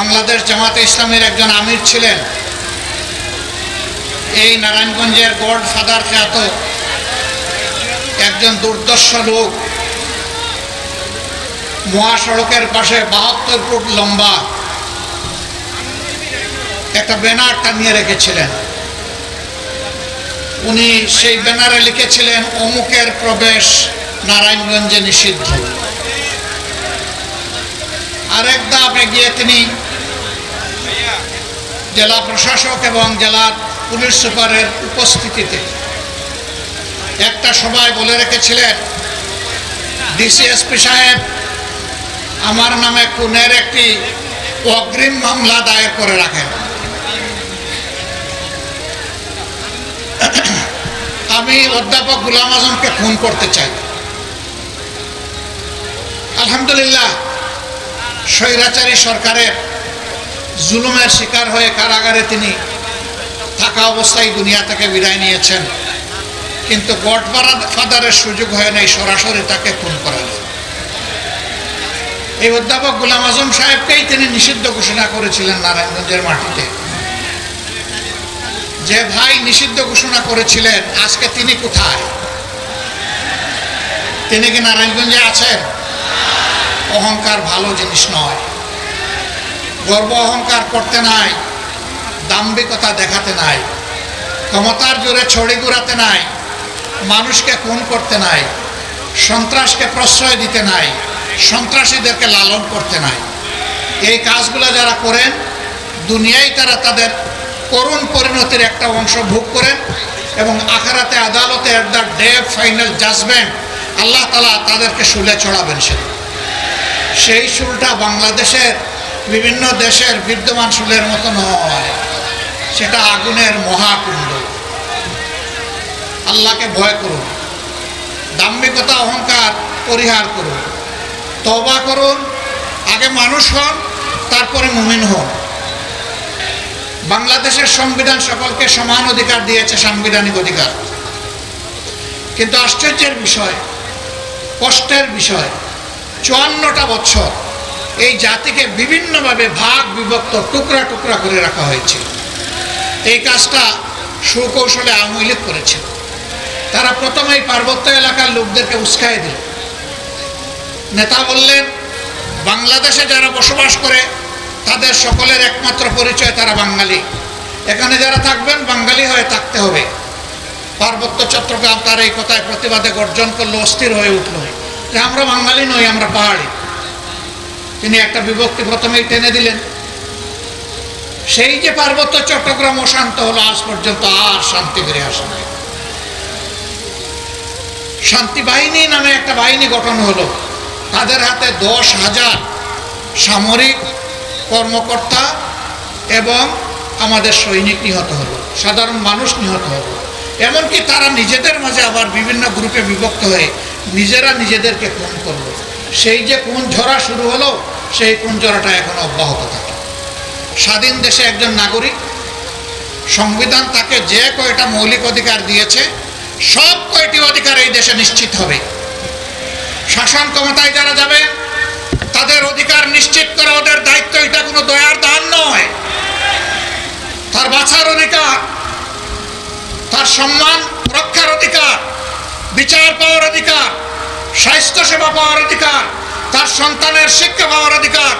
বাংলাদেশ জামাতে ইসলামের একজন আমির ছিলেন। এই নারায়ণগঞ্জের গডফাদার খ্যাত একজন দুর্দর্শ লোক মহাসড়কের পাশে 72 ফুট লম্বা একটা ব্যানার টানিয়ে রেখেছিলেন। উনি সেই ব্যানারে লিখেছিলেন, অমুকের প্রবেশ নারায়ণগঞ্জে নিষিদ্ধ। আরেক ধাপ এগিয়ে তিনি জেলা প্রশাসক এবং জেলার পুলিশ সুপারের উপস্থিতিতে একটা সভায় বলে রেখেছিলেন, ডিসিএসপি সাহেব, আমার নামে খুনের একটি অগ্রিম মামলা দায়ের করে রাখেন। আমি অধ্যাপক গোলাম আজমকে খুন করতে চাই। আলহামদুলিল্লাহ, স্বৈরাচারী সরকারের জুলুমের শিকার হয়ে কারাগারে তিনি থাকা অবস্থায় দুনিয়া থেকে বিদায় নিয়েছেন, কিন্তু গডফাদারের সুযোগ হয় নাই সরাসরি তাকে খুন করার। এই অধ্যাপক গোলাম আজম সাহেবকেই তিনি নিষিদ্ধ ঘোষণা করেছিলেন নারায়ণগঞ্জের মাটিতে। যে ভাই নিষিদ্ধ ঘোষণা করেছিলেন, আজকে তিনি কোথায়? তিনি কি নারায়ণগঞ্জে আছেন? অহংকার ভালো জিনিস নয়। গর্ব অহংকার করতে নাই, দাম্ভিকতা দেখাতে নাই, ক্ষমতার জোরে ছড়ি ঘুরাতে নাই, মানুষকে খুন করতে নাই, সন্ত্রাসকে প্রশ্রয় দিতে নাই, সন্ত্রাসীদেরকে লালন করতে নাই। এই কাজগুলো যারা করেন, দুনিয়ায় তারা তাদের করুণ পরিণতির একটা অংশ ভোগ করেন এবং আখিরাতে আদালতে at the day final judgement আল্লাহ তাআলা তাদেরকে শুলে চড়াবেন। সেই শুলটা বাংলাদেশের বিভিন্ন দেশের বিদ্যমান শুলের মতো নয়, সেটা আগুনের মহাকুণ্ড। আল্লাহকে ভয় করুন, দাম্ভিকতা অহংকার পরিহার করুন, তওবা করুন, আগে মানুষ হন, তারপরে মুমিন হন। বাংলাদেশের সংবিধান সকলকে সমান অধিকার দিয়েছে, সাংবিধানিক অধিকার। কিন্তু আশ্চর্যের বিষয়, কষ্টের বিষয়, 54টা বছর এই জাতিকে বিভিন্নভাবে ভাগ বিভক্ত, টুকরা টুকরা করে রাখা হয়েছে। এই কাজটা সুকৌশলে আওয়ামী লীগ করেছিল। তারা প্রথমেই পার্বত্য এলাকার লোকদেরকে উস্কাই দিল। নেতা বললেন, বাংলাদেশে যারা বসবাস করে তাদের সকলের একমাত্র পরিচয় তারা বাঙালি, এখানে যারা থাকবেন বাঙালি হয়ে থাকতে হবে। পার্বত্য চট্টগ্রাম তার এই কথায় প্রতিবাদে গর্জন করলো, অস্থির হয়ে উঠল যে আমরা বাঙালি নই, আমরা পাহাড়ি। তিনি একটা বিভক্তি প্রথমেই টেনে দিলেন। সেই যে পার্বত্য চট্টগ্রাম অশান্ত হলো, আজ পর্যন্ত আর শান্তি ফিরে আসে নাই। শান্তি বাহিনী নামে একটা বাহিনী গঠন হলো, তাদের হাতে 10,000 সামরিক কর্মকর্তা এবং আমাদের সৈনিক নিহত হলো, সাধারণ মানুষ নিহত হলো। এমনকি তারা নিজেদের মাঝে আবার বিভিন্ন গ্রুপে বিভক্ত হয়ে নিজেরা নিজেদেরকে খুন করলো। সেই যে খুন ঝরা শুরু হলো, সেই খুন ঝরাটা এখন অব্যাহত থাকে। স্বাধীন দেশে একজন নাগরিক, সংবিধান তাকে যে কয়টা মৌলিক অধিকার দিয়েছে, সব কয়টি অধিকার এই দেশে নিশ্চিত হবে। শাসন ক্ষমতায় যারা যাবে তাদের অধিকার নিশ্চিত করা ওদের দায়িত্ব। এটা কোনো দয়ার দান নয়। তার বাঁচার অধিকার, তার সম্মান রক্ষার অধিকার, বিচার পাওয়ার অধিকার, স্বাস্থ্য সেবা পাওয়ার অধিকার, তার সন্তানের শিক্ষা পাওয়ার অধিকার,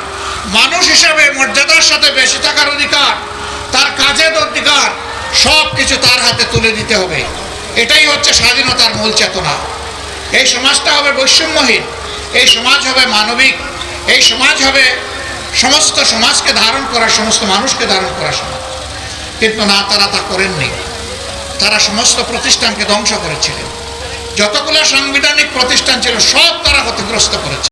মানুষ হিসেবে মর্যাদার সাথে বেঁচে থাকার অধিকার, তার কাজের অধিকার, সব কিছু তার হাতে তুলে দিতে হবে। এটাই হচ্ছে স্বাধীনতার মূল চেতনা। এই সমাজটা হবে বৈষম্যহীন, এই সমাজ হবে মানবিক, এই সমাজ হবে সমস্ত সমাজকে ধারণ করার, সমস্ত মানুষকে ধারণ করার সমাজ। কিন্তু না, তারা তা করেননি। তারা সমস্ত প্রতিষ্ঠানকে ধ্বংস করেছিলেন। যতগুলো সাংবিধানিক প্রতিষ্ঠান ছিল সব তারা ক্ষতিগ্রস্ত করেছে।